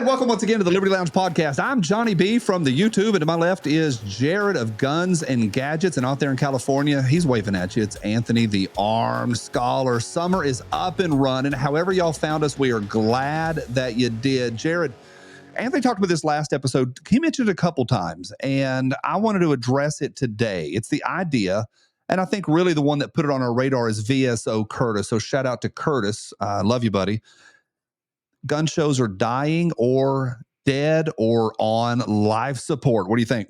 And welcome once again to the Liberty Lounge podcast. I'm Johnny B from the YouTube, and to my left is Jared of Guns and Gadgets, and out there in California, he's waving at you. It's Anthony, the Armed Scholar. Summer is up and running. However y'all found us, we are glad that you did. Jared, Anthony talked about this last episode. He mentioned it a couple times, and I wanted to address it today. It's the idea, and I think really the one that put it on our radar is VSO Curtis. So shout out to Curtis. Love you, buddy. Gun shows are dying or dead or on life support. What do you think?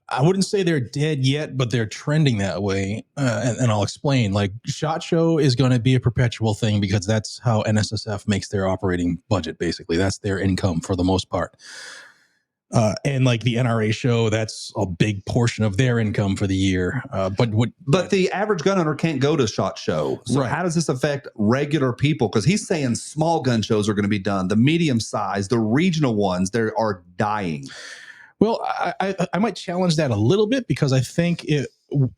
I wouldn't say they're dead yet, but they're trending that way. And I'll explain. Like, SHOT Show is going to be a perpetual thing because that's how NSSF makes their operating budget, basically. That's their income for the most part. And like the NRA show, that's a big portion of their income for the year. But the average gun owner can't go to SHOT Show. So How does this affect regular people? Because he's saying small gun shows are going to be done. The medium size, the regional ones, they are dying. Well, I might challenge that a little bit because I think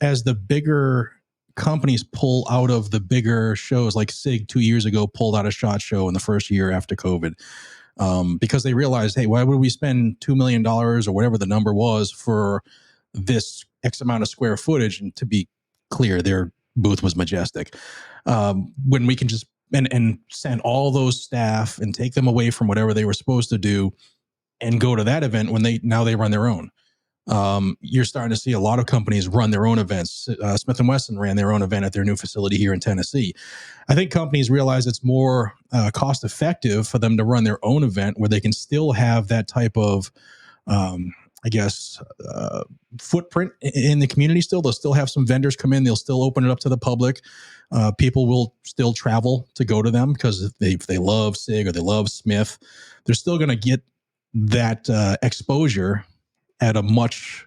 as the bigger companies pull out of the bigger shows, like SIG 2 years ago pulled out a SHOT Show in the first year after COVID. Because they realized, hey, why would we spend $2 million or whatever the number was for this X amount of square footage? And to be clear, their booth was majestic. When we can just and send all those staff and take them away from whatever they were supposed to do and go to that event when they run their own. You're starting to see a lot of companies run their own events. Smith & Wesson ran their own event at their new facility here in Tennessee. I think companies realize it's more cost effective for them to run their own event where they can still have that type of, footprint in the community still. They'll still have some vendors come in. They'll still open it up to the public. People will still travel to go to them because if they love SIG or they love Smith, they're still going to get that exposure at a much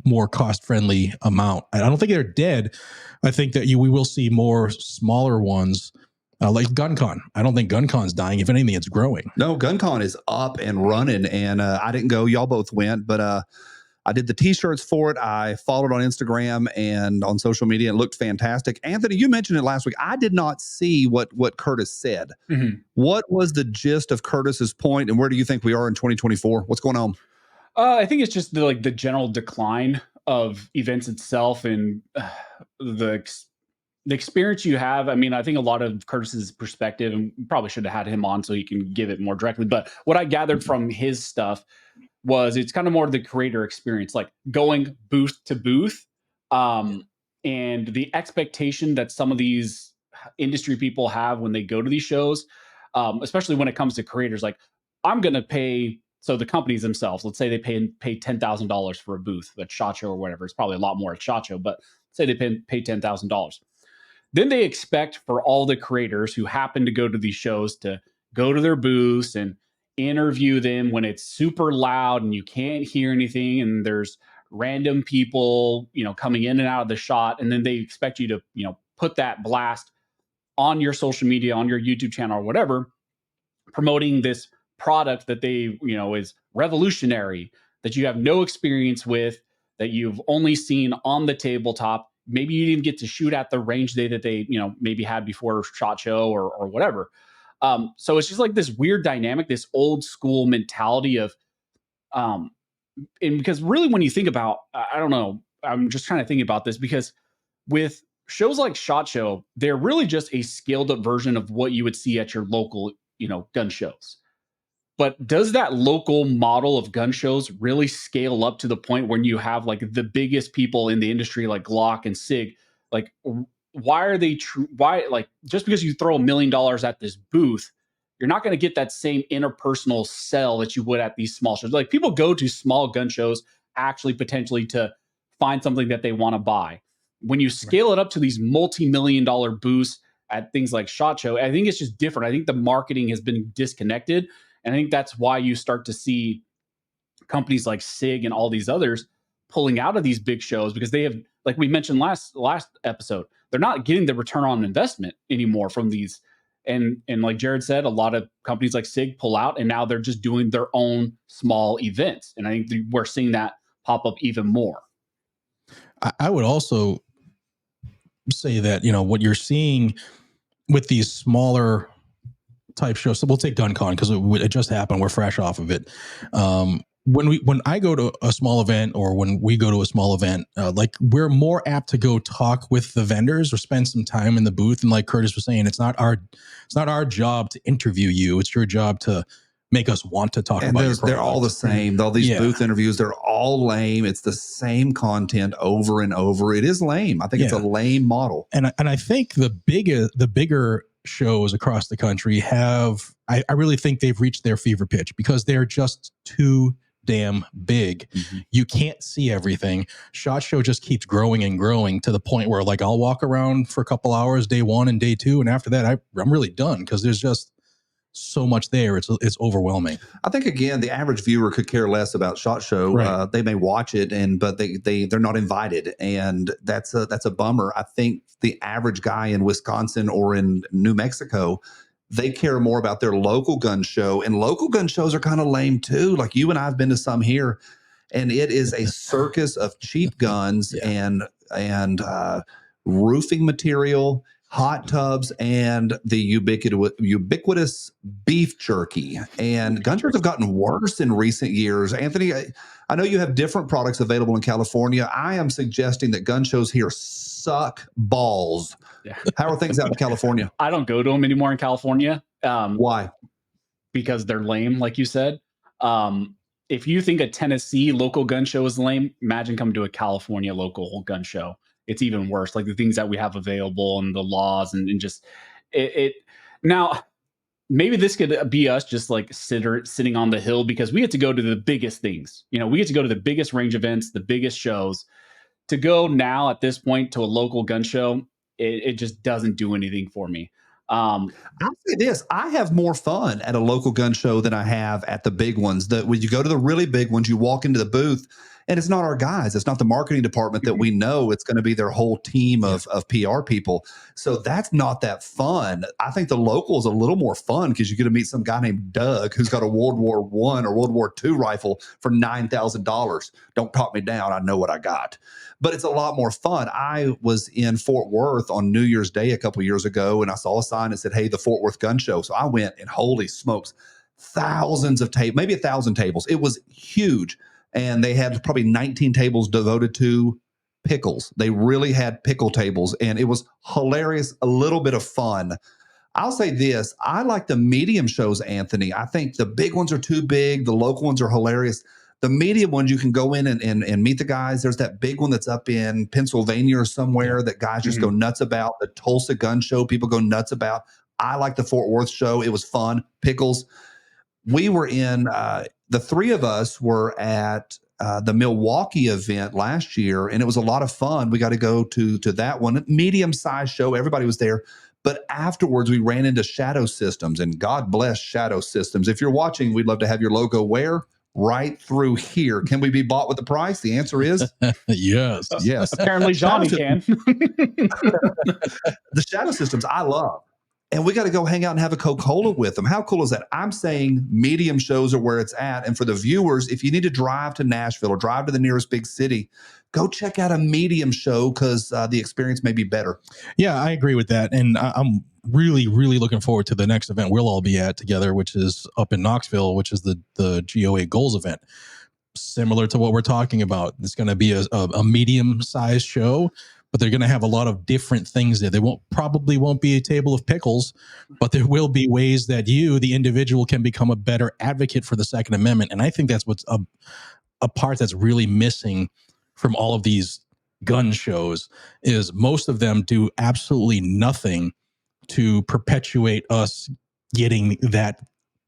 more cost-friendly amount. I don't think they're dead. I think that we will see more smaller ones like GunCon. I don't think GunCon's dying. If anything, it's growing. No, GunCon is up and running, and I didn't go. Y'all both went, but I did the T-shirts for it. I followed on Instagram and on social media. It looked fantastic. Anthony, you mentioned it last week. I did not see what Curtis said. Mm-hmm. What was the gist of Curtis's point, and where do you think we are in 2024? What's going on? I think it's just the general decline of events itself and the experience you have. I mean, I think a lot of Curtis's perspective, and we probably should have had him on so he can give it more directly. But what I gathered from his stuff was it's kind of more the creator experience, like going booth to booth, and the expectation that some of these industry people have when they go to these shows, especially when it comes to creators. Like, I'm going to pay. So the companies themselves, let's say they pay $10,000 for a booth at SHOT Show or whatever. It's probably a lot more at SHOT Show, but say they pay $10,000. Then they expect for all the creators who happen to go to these shows to go to their booths and interview them when it's super loud and you can't hear anything and there's random people, coming in and out of the shot. And then they expect you to, put that blast on your social media, on your YouTube channel or whatever, promoting this product that they, is revolutionary, that you have no experience with, that you've only seen on the tabletop. Maybe you didn't get to shoot at the range day that they, maybe had before SHOT Show or whatever. So it's just like this weird dynamic, this old school mentality of, and because really when you think about, I don't know, I'm just trying to think about this because with shows like SHOT Show, they're really just a scaled up version of what you would see at your local, gun shows. But does that local model of gun shows really scale up to the point when you have like the biggest people in the industry like Glock and SIG? Like, why are they why, like, just because you throw $1 million at this booth, you're not going to get that same interpersonal sell that you would at these small shows. Like, people go to small gun shows actually potentially to find something that they want to buy. When you scale it up to these multi-million-dollar booths at things like SHOT Show, I think it's just different. I think the marketing has been disconnected. And I think that's why you start to see companies like SIG and all these others pulling out of these big shows because they have, like we mentioned last episode, they're not getting the return on investment anymore from these. And like Jared said, a lot of companies like SIG pull out and now they're just doing their own small events. And I think we're seeing that pop up even more. I would also say that, what you're seeing with these smaller type show. So we'll take GunCon because it just happened. We're fresh off of it. When I go to a small event, or when we go to a small event, like we're more apt to go talk with the vendors or spend some time in the booth. And like Curtis was saying, it's not our job to interview you. It's your job to make us want to talk about your product. They're all the same. All these booth interviews, they're all lame. It's the same content over and over. It is lame. I think it's a lame model. And I think the bigger shows across the country have, I really think they've reached their fever pitch because they're just too damn big. Mm-hmm. You can't see everything. SHOT Show just keeps growing and growing to the point where like I'll walk around for a couple hours day one and day two, and after that I'm really done because there's just so much there. It's overwhelming. I think again the average viewer could care less about SHOT Show. Right. They may watch it but they're not invited, and that's a bummer. I think the average guy in Wisconsin or in New Mexico, they care more about their local gun show, and local gun shows are kind of lame too. Like you and I have been to some here, and it is a circus of cheap guns and roofing material, hot tubs, and the ubiquitous beef jerky. And gun shows have gotten worse in recent years. Anthony, I know you have different products available in California. I am suggesting that gun shows here suck balls. Yeah. How are things out in California? I don't go to them anymore in California. Why? Because they're lame, like you said. If you think a Tennessee local gun show is lame, imagine coming to a California local gun show. It's even worse. Like the things that we have available and the laws and just it. Now, maybe this could be us just like sitting on the hill because we get to go to the biggest things. You know, we get to go to the biggest range events, the biggest shows. To go now at this point to a local gun show, it just doesn't do anything for me. I'll say this: I have more fun at a local gun show than I have at the big ones. When you go to the really big ones, you walk into the booth, and it's not our guys. It's not the marketing department that we know. It's going to be their whole team of PR people. So that's not that fun. I think the local is a little more fun because you get to meet some guy named Doug who's got a World War I or World War II rifle for $9,000. Don't talk me down. I know what I got. But it's a lot more fun. I was in Fort Worth on New Year's Day a couple of years ago, and I saw a sign that said, "Hey, the Fort Worth Gun Show." So I went, and holy smokes, thousands of tables, maybe 1,000 tables. It was huge. And they had probably 19 tables devoted to pickles. They really had pickle tables, and it was hilarious, a little bit of fun. I'll say this. I like the medium shows, Anthony. I think the big ones are too big. The local ones are hilarious. The medium ones, you can go in and meet the guys. There's that big one that's up in Pennsylvania or somewhere that guys just go nuts about. The Tulsa Gun Show, people go nuts about. I like the Fort Worth show. It was fun. Pickles. We were in, the three of us were at the Milwaukee event last year, and it was a lot of fun. We got to go to that one. Medium-sized show. Everybody was there. But afterwards, we ran into Shadow Systems, and God bless Shadow Systems. If you're watching, we'd love to have your logo where? Right through here. Can we be bought with the price? The answer is yes. Yes. Apparently Johnny can. The Shadow Systems I love. And we got to go hang out and have a Coca-Cola with them. How cool is that? I'm saying medium shows are where it's at. And for the viewers, if you need to drive to Nashville or drive to the nearest big city, go check out a medium show because the experience may be better. Yeah, I agree with that. And I'm really, really looking forward to the next event we'll all be at together, which is up in Knoxville, which is the GOA Goals event. Similar to what we're talking about. It's going to be a medium-sized show, but they're going to have a lot of different things there. They probably won't be a table of pickles, but there will be ways that you, the individual, can become a better advocate for the Second Amendment. And I think that's what's a part that's really missing from all of these gun shows is most of them do absolutely nothing to perpetuate us getting that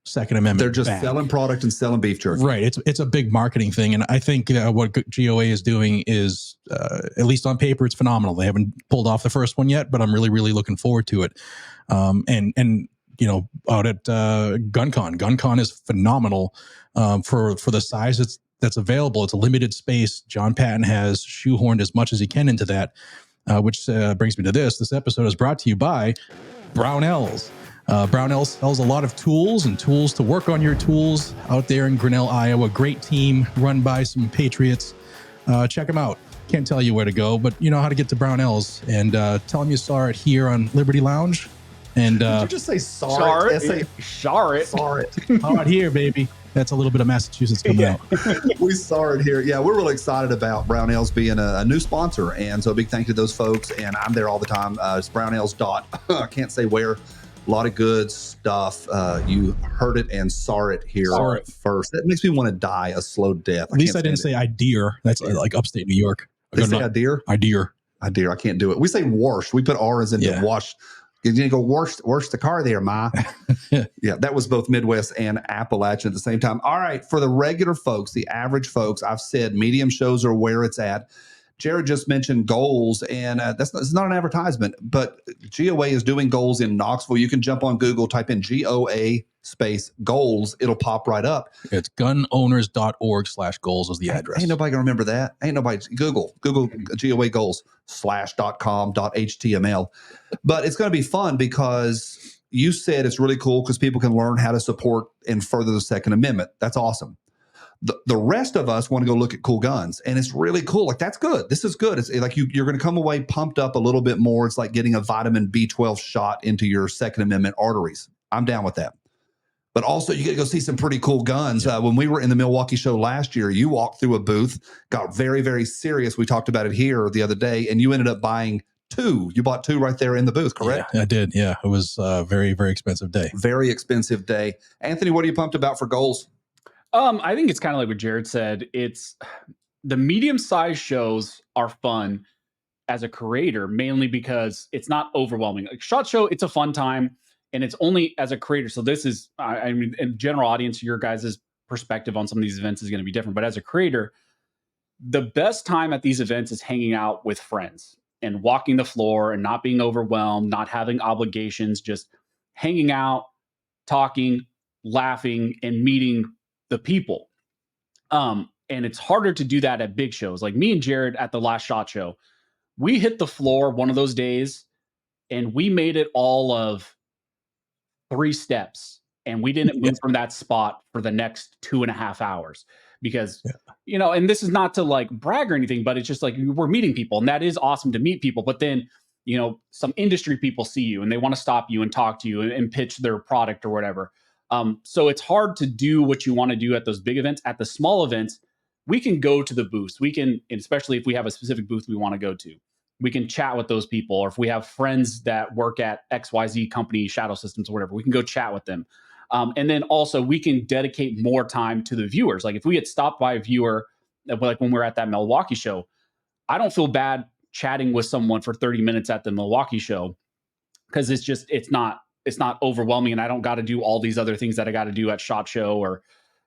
Second Amendment. They're just selling product and selling beef jerky. Right. It's a big marketing thing. And I think what GOA is doing is, at least on paper, it's phenomenal. They haven't pulled off the first one yet, but I'm really, really looking forward to it. And you know, out at GunCon is phenomenal for the size that's available. It's a limited space. John Patton has shoehorned as much as he can into that, which brings me to this. This episode is brought to you by Brownells. Brownells sells a lot of tools and tools to work on your tools out there in Grinnell, Iowa. Great team run by some patriots. Check them out. Can't tell you where to go, but you know how to get to Brownells. And tell them you saw it here on Liberty Lounge. And Did you just say sorry? Sorry. out here, baby. That's a little bit of Massachusetts coming out. We saw it here. Yeah, we're really excited about Brownells being a new sponsor. And so a big thank you to those folks. And I'm there all the time. It's Brownells. I can't say where. A lot of good stuff. You heard it and saw it here first. That makes me want to die a slow death. At least I didn't say Ideer. That's like upstate New York. They say Ideer? Ideer. Ideer. I can't do it. We say wash. We put R's into wash. You need to go wash the car there, Ma. Yeah, that was both Midwest and Appalachian at the same time. All right, for the regular folks, the average folks, I've said medium shows are where it's at. Jared just mentioned goals, and it's not an advertisement, but GOA is doing goals in Knoxville. You can jump on Google, type in GOA space goals. It'll pop right up. It's gunowners.org/goals is the address. Ain't nobody gonna remember that. Ain't nobody. Google GOA goals /.com.html. But it's going to be fun because you said it's really cool because people can learn how to support and further the Second Amendment. That's awesome. The rest of us want to go look at cool guns, and it's really cool. Like, that's good. This is good. It's like you're going to come away pumped up a little bit more. It's like getting a vitamin B12 shot into your Second Amendment arteries. I'm down with that. But also, you get to go see some pretty cool guns. When we were in the Milwaukee show last year, you walked through a booth, got very, very serious. We talked about it here the other day, and you ended up buying two. You bought two right there in the booth, correct? Yeah, I did. Yeah, it was a very, very expensive day. Very expensive day. Anthony, what are you pumped about for goals? I think it's kind of like what Jared said. It's the medium-sized shows are fun as a creator, mainly because it's not overwhelming. Like SHOT Show, it's a fun time, and it's only as a creator. So this is, I mean, in general audience, your guys' perspective on some of these events is going to be different. But as a creator, the best time at these events is hanging out with friends and walking the floor and not being overwhelmed, not having obligations, just hanging out, talking, laughing, and meeting the people. And it's harder to do that at big shows. Like me and Jared at the last SHOT Show, we hit the floor one of those days and we made it all of 3 steps, and we didn't move from that spot for the next 2.5 hours because, you know, and this is not to like brag or anything, but it's just like we're meeting people, and that is awesome to meet people. But then, you know, some industry people see you and they want to stop you and talk to you and pitch their product or whatever. So it's hard to do what you want to do at those big events. At the small events, we can go to the booths. We can, especially if we have a specific booth we want to go to, we can chat with those people. Or if we have friends that work at XYZ company, Shadow Systems or whatever, we can go chat with them. And then also we can dedicate more time to the viewers. Like if we get stopped by a viewer, like when we're at that Milwaukee show, I don't feel bad chatting with someone for 30 minutes at the Milwaukee show because it's not overwhelming, and I don't got to do all these other things that I got to do at SHOT Show,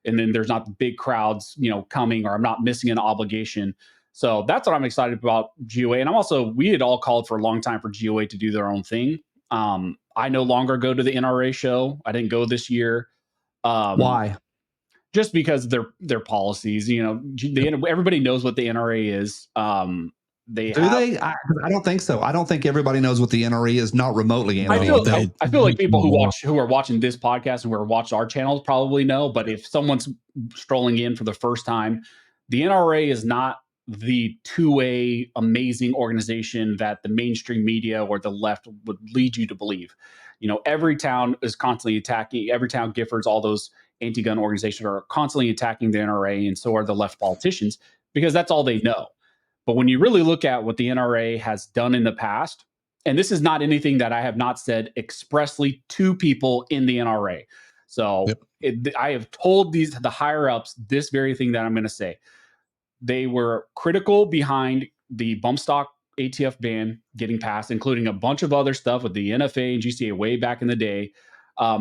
and then there's not big crowds, you know, coming, or I'm not missing an obligation. So that's what I'm excited about GOA. And we had all called for a long time for GOA to do their own thing. I no longer go to the NRA show. I didn't go this year. Why? Just because their policies, you know, everybody knows what the NRA is. They? I don't think so. I don't think everybody knows what the NRA is, not remotely. I feel like people who are watching this podcast and who are watching our channels probably know. But if someone's strolling in for the first time, the NRA is not the two-way amazing organization that the mainstream media or the left would lead you to believe. You know, every town is constantly attacking. Every town, Giffords, all those anti-gun organizations are constantly attacking the NRA, and so are the left politicians because that's all they know. But when you really look at what the NRA has done in the past, and this is not anything that I have not said expressly to people in the NRA. So I have told the higher ups this very thing that I'm going to say. They were critical behind the bump stock ATF ban getting passed, including a bunch of other stuff with the NFA and GCA way back in the day.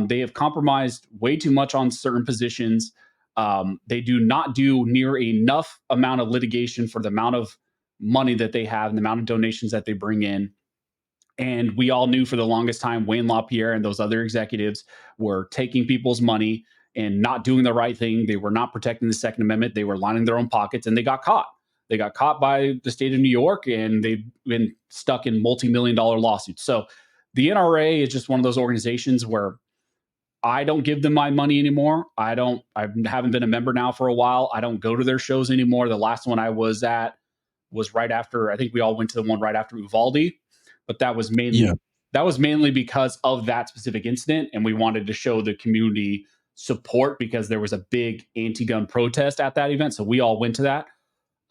They have compromised way too much on certain positions. They do not do near enough amount of litigation for the amount of money that they have and the amount of donations that they bring in. And we all knew for the longest time, Wayne LaPierre and those other executives were taking people's money and not doing the right thing. They were not protecting the Second Amendment. They were lining their own pockets, and they got caught. They got caught by the state of New York, and they've been stuck in multi-million-dollar lawsuits. So the NRA is just one of those organizations where I don't give them my money anymore. I haven't been a member now for a while. I don't go to their shows anymore. The last one I was at was right after, I think we all went to the one right after Uvalde, but that was mainly that was mainly because of that specific incident, and we wanted to show the community support because there was a big anti-gun protest at that event, so we all went to that.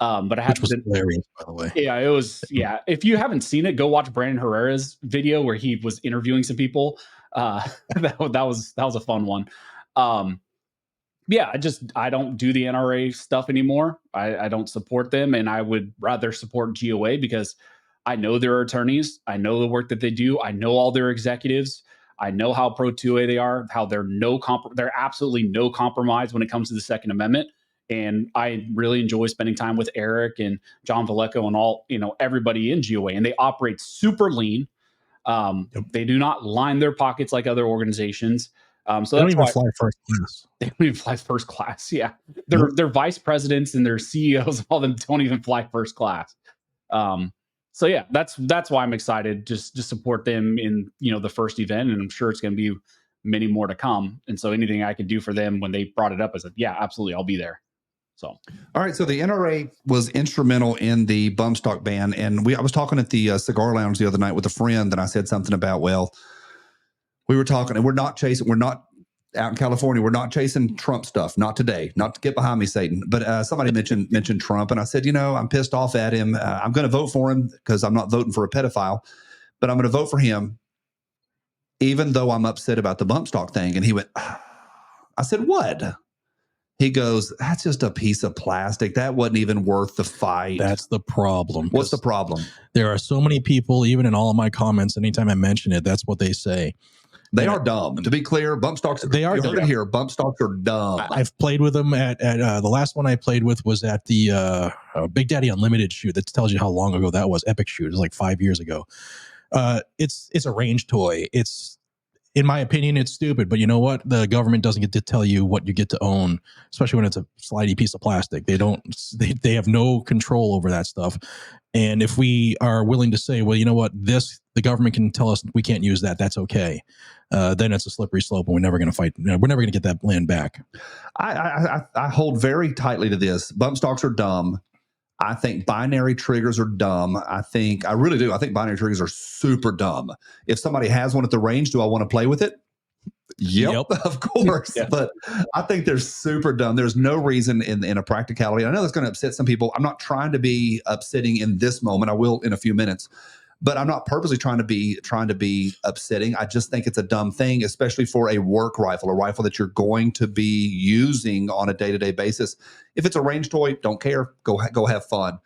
But I Which haven't was been. hilarious, by the way. Yeah, it was. Yeah, if you haven't seen it, go watch Brandon Herrera's video where he was interviewing some people. That was a fun one. Um, yeah, I don't do the NRA stuff anymore. I don't support them, and I would rather support GOA because I know their attorneys. I know the work that they do. I know all their executives. I know how pro 2A they are. How they're absolutely no compromise when it comes to the Second Amendment. And I really enjoy spending time with Eric and John Valleco and all everybody in GOA. And they operate super lean. Yep. They do not line their pockets like other organizations. So They don't that's even why fly first class. they don't even fly first class. Yeah, their vice presidents and their CEOs, all of them don't even fly first class. So yeah, that's why I'm excited just to support them in the first event, and I'm sure it's going to be many more to come. And so anything I could do for them when they brought it up, I said, yeah, absolutely, I'll be there. So all right, so the NRA was instrumental in the bump stock ban, and I was talking at the cigar lounge the other night with a friend, and I said something about, well, we were talking, and we're not out in California, we're not chasing Trump stuff. Not today. Not to get behind me, Satan. But somebody mentioned Trump, and I said, I'm pissed off at him. I'm going to vote for him because I'm not voting for a pedophile, but I'm going to vote for him, even though I'm upset about the bump stock thing. And he went, I said, what? He goes, that's just a piece of plastic. That wasn't even worth the fight. That's the problem. What's the problem? There are so many people, even in all of my comments, anytime I mention it, that's what they say. They are dumb. To be clear, bump stocks. They are. You heard it here. Bump stocks are dumb. I've played with them at the last one I played with was at the Big Daddy Unlimited shoot. That tells you how long ago that was. Epic shoot. It was like 5 years ago. It's a range toy. It's, in my opinion, it's stupid. But you know what? The government doesn't get to tell you what you get to own, especially when it's a slidey piece of plastic. They don't. They have no control over that stuff. And if we are willing to say, well, you know what, the government can tell us we can't use that, that's okay. Then it's a slippery slope, and we're never going to fight. We're never going to get that land back. I hold very tightly to this. Bump stocks are dumb. I think binary triggers are dumb. I really do. I think binary triggers are super dumb. If somebody has one at the range, do I want to play with it? Yep. Of course. Yeah. But I think they're super dumb. There's no reason in a practicality. I know that's going to upset some people. I'm not trying to be upsetting in this moment. I will in a few minutes. But I'm not purposely trying to be upsetting. I just think it's a dumb thing, especially for a work rifle, a rifle that you're going to be using on a day-to-day basis. If it's a range toy, don't care. Go have fun.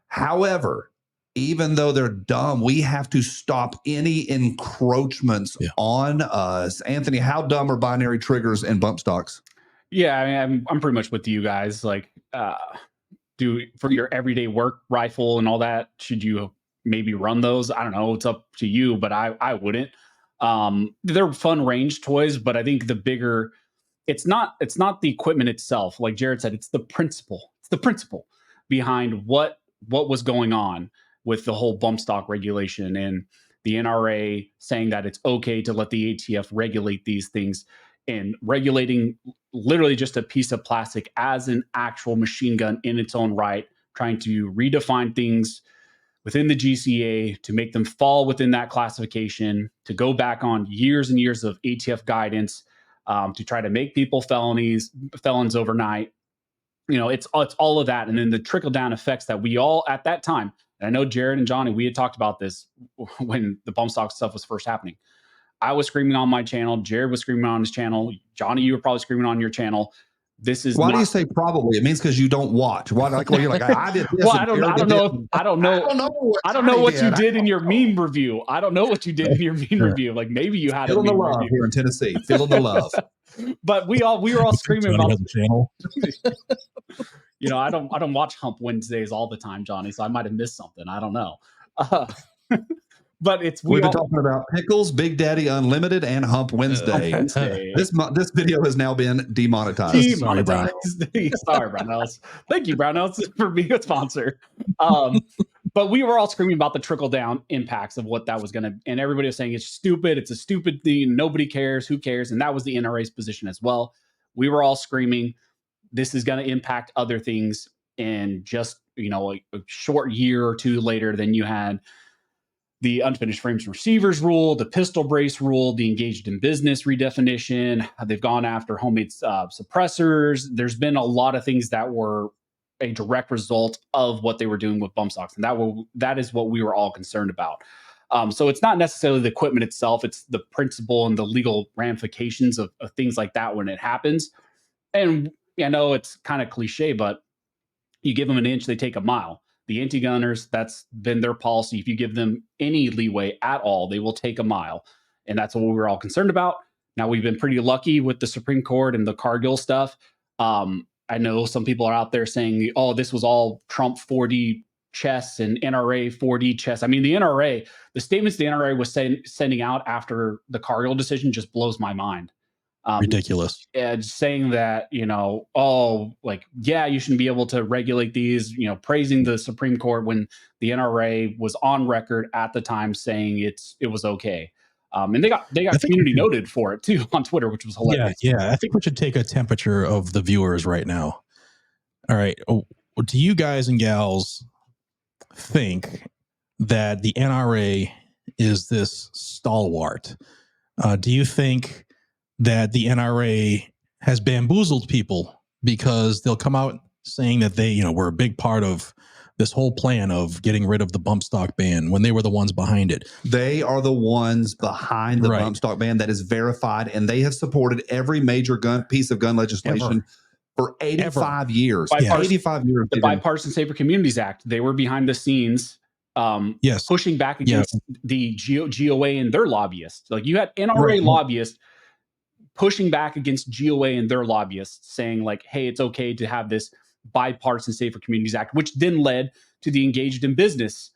However, even though they're dumb, we have to stop any encroachments on us. Anthony, how dumb are binary triggers and bump stocks? Yeah, I mean, I'm pretty much with you guys. Like, for your everyday work rifle and all that, should you maybe run those? I don't know. It's up to you, but I wouldn't. They're fun range toys, but I think the bigger, it's not the equipment itself. Like Jared said, it's the principle. It's the principle behind what was going on with the whole bump stock regulation and the NRA saying that it's okay to let the ATF regulate these things, and regulating literally just a piece of plastic as an actual machine gun in its own right, trying to redefine things within the GCA to make them fall within that classification, to go back on years and years of ATF guidance, to try to make people felons overnight. It's all of that. And then the trickle down effects that we all at that time, and I know Jared and Johnny, we had talked about this when the bump stock stuff was first happening. I was screaming on my channel. Jared was screaming on his channel. Johnny, you were probably screaming on your channel. This is why do you say probably? It means because you don't watch. Why? You're like, I did this. Well, I don't know what you did in your meme review. I don't know what you did in your meme review. Like maybe you had feeling the love here in Tennessee. Feeling the love. But we were all screaming about the channel. I don't watch Hump Wednesdays all the time, Johnny. So I might have missed something. I don't know. But we've been talking about Pickles, Big Daddy Unlimited, and Hump Wednesday. This video has now been demonetized. Sorry, Brownells. Thank you, Brownells, for being a sponsor. But we were all screaming about the trickle down impacts of what that was going to, and everybody was saying it's stupid. It's a stupid thing. Nobody cares. Who cares? And that was the NRA's position as well. We were all screaming, this is going to impact other things. And just, a short year or two later, then you had the unfinished frames receivers rule, the pistol brace rule, the engaged in business redefinition. They've gone after homemade suppressors. There's been a lot of things that were a direct result of what they were doing with bump stocks, and that is what we were all concerned about. So it's not necessarily the equipment itself; it's the principle and the legal ramifications of things like that when it happens. And I know it's kind of cliche, but you give them an inch, they take a mile. The anti-gunners, that's been their policy. If you give them any leeway at all, they will take a mile. And that's what we were all concerned about. Now, we've been pretty lucky with the Supreme Court and the Cargill stuff. I know some people are out there saying, oh, this was all Trump 4D chess and NRA 4D chess. I mean, the NRA, the statements the NRA was sending out after the Cargill decision just blows my mind. Ridiculous. Saying that, you shouldn't be able to regulate these, praising the Supreme Court when the NRA was on record at the time saying it was okay. And they got community noted for it too on Twitter, which was hilarious. Yeah. I think we should take a temperature of the viewers right now. All right. Do you guys and gals think that the NRA is this stalwart? Do you think that the NRA has bamboozled people because they'll come out saying that they, were a big part of this whole plan of getting rid of the bump stock ban when they were the ones behind it? They are the ones behind the bump stock ban that is verified, and they have supported every major piece of gun legislation for 85 years. 85 years. The Bipartisan Safer Communities Act, they were behind the scenes pushing back against the GOA and their lobbyists. Like, you had NRA lobbyists pushing back against GOA and their lobbyists, saying like, hey, it's okay to have this Bipartisan Safer Communities Act, which then led to the engaged in business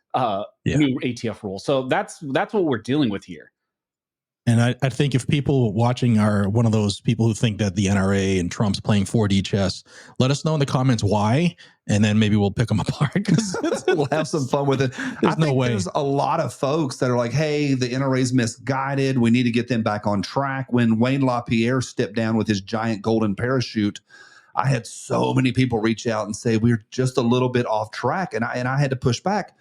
new ATF rule. So that's what we're dealing with here. And I think if people watching are one of those people who think that the NRA and Trump's playing 4D chess, let us know in the comments why, and then maybe we'll pick them apart. We'll have some fun with it. I think there's a lot of folks that are like, hey, the NRA's misguided. We need to get them back on track. When Wayne LaPierre stepped down with his giant golden parachute, I had so many people reach out and say, we're just a little bit off track. And I had to push back.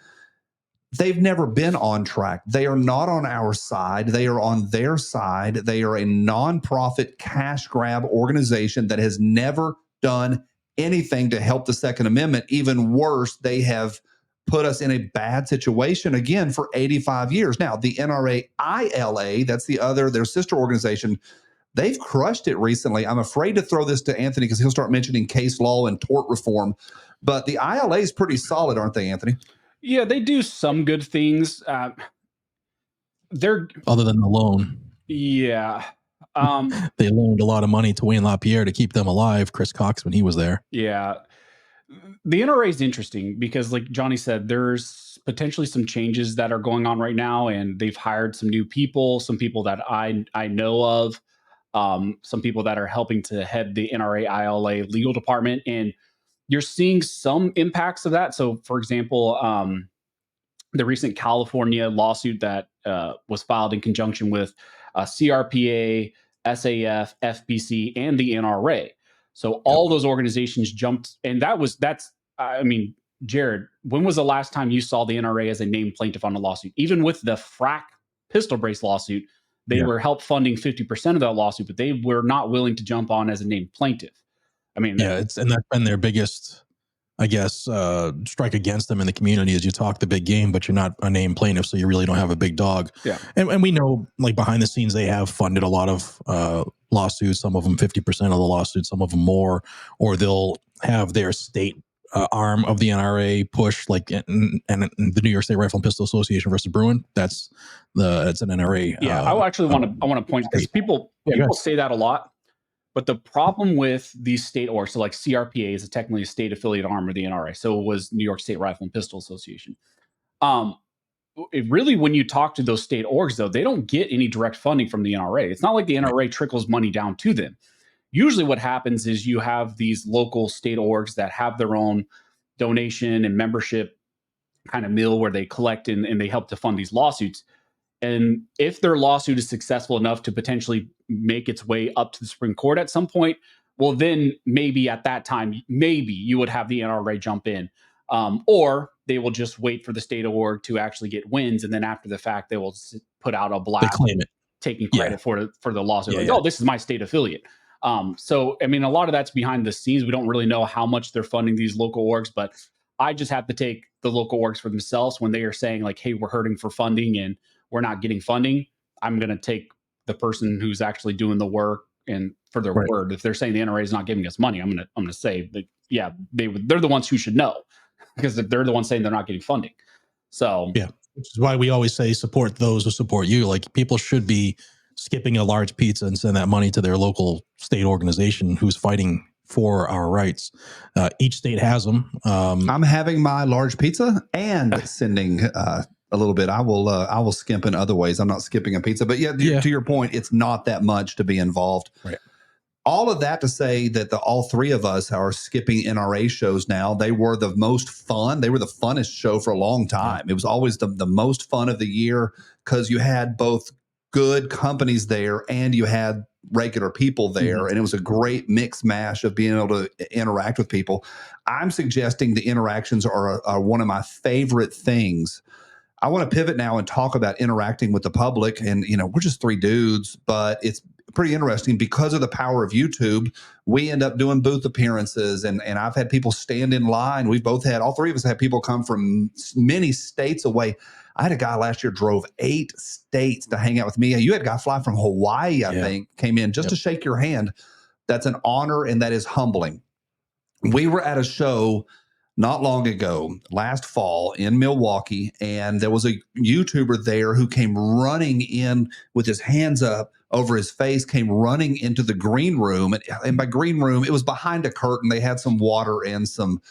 They've never been on track. They are not on our side. They are on their side. They are a nonprofit cash grab organization that has never done anything to help the Second Amendment. Even worse, they have put us in a bad situation again for 85 years. Now, the NRA ILA, that's their sister organization, they've crushed it recently. I'm afraid to throw this to Anthony because he'll start mentioning case law and tort reform. But the ILA is pretty solid, aren't they, Anthony? Yeah, they do some good things. They're other than the loan. Yeah. They loaned a lot of money to Wayne LaPierre to keep them alive, Chris Cox, when he was there. Yeah. The NRA is interesting because, like Johnny said, there's potentially some changes that are going on right now, and they've hired some new people, some people that I know of, some people that are helping to head the NRA ILA legal department, and you're seeing some impacts of that. So, for example, the recent California lawsuit that was filed in conjunction with CRPA, SAF, FBC, and the NRA. So all those organizations jumped, and Jared, when was the last time you saw the NRA as a named plaintiff on a lawsuit? Even with the frack pistol brace lawsuit, they were help funding 50% of that lawsuit, but they were not willing to jump on as a named plaintiff. That's been their biggest, I guess, strike against them in the community is you talk the big game, but you're not a named plaintiff, so you really don't have a big dog. Yeah. And we know, like, behind the scenes, they have funded a lot of lawsuits, some of them 50% of the lawsuits, some of them more, or they'll have their state arm of the NRA push, like and the New York State Rifle and Pistol Association versus Bruin. That's an NRA. Yeah, I actually want to point, because people say that a lot. But the problem with these state orgs, so like CRPA is technically a state affiliate arm of the NRA. So it was New York State Rifle and Pistol Association. Really, when you talk to those state orgs, though, they don't get any direct funding from the NRA. It's not like the NRA trickles money down to them. Usually what happens is you have these local state orgs that have their own donation and membership kind of mill where they collect and they help to fund these lawsuits. And if their lawsuit is successful enough to potentially make its way up to the Supreme Court at some point, well, then maybe at that time, maybe you would have the NRA jump in. Or they will just wait for the state org to actually get wins, and then after the fact, they will put out a blast, They claim it, taking credit for the lawsuit. Yeah, Like, yeah. oh, this is my state affiliate. So I mean, a lot of that's behind the scenes. We don't really know how much they're funding these local orgs, but I just have to take the local orgs for themselves when they are saying like, "Hey, we're hurting for funding and we're not getting funding." I'm going to take the person who's actually doing the work and for their Right. word. If they're saying the NRA is not giving us money, I'm gonna say that yeah, they're the ones who should know because they're the ones saying they're not getting funding. So Yeah, which is why we always say support those who support you. Like, people should be skipping a large pizza and send that money to their local state organization who's fighting for our rights. Each state has them. I'm having my large pizza and sending a little bit. I will skimp in other ways. I'm not skipping a pizza, but yeah, to your point, it's not that much to be involved. Right. All of that to say that all three of us are skipping NRA shows now. They were the most fun. They were the funnest show for a long time. Yeah. It was always the most fun of the year because you had both good companies there and you had regular people there. And it was a great mix mash of being able to interact with people. I'm suggesting the interactions are one of my favorite things. I want to pivot now and talk about interacting with the public. And, we're just three dudes, but it's pretty interesting because of the power of YouTube. We end up doing booth appearances and I've had people stand in line. All three of us had people come from many states away. I had a guy last year drove 8 states to hang out with me. You had a guy fly from Hawaii, I think, came in just to shake your hand. That's an honor and that is humbling. We were at a show not long ago, last fall in Milwaukee, and there was a YouTuber there who came running in with his hands up over his face, came running into the green room. And by green room, it was behind a curtain. They had some water and some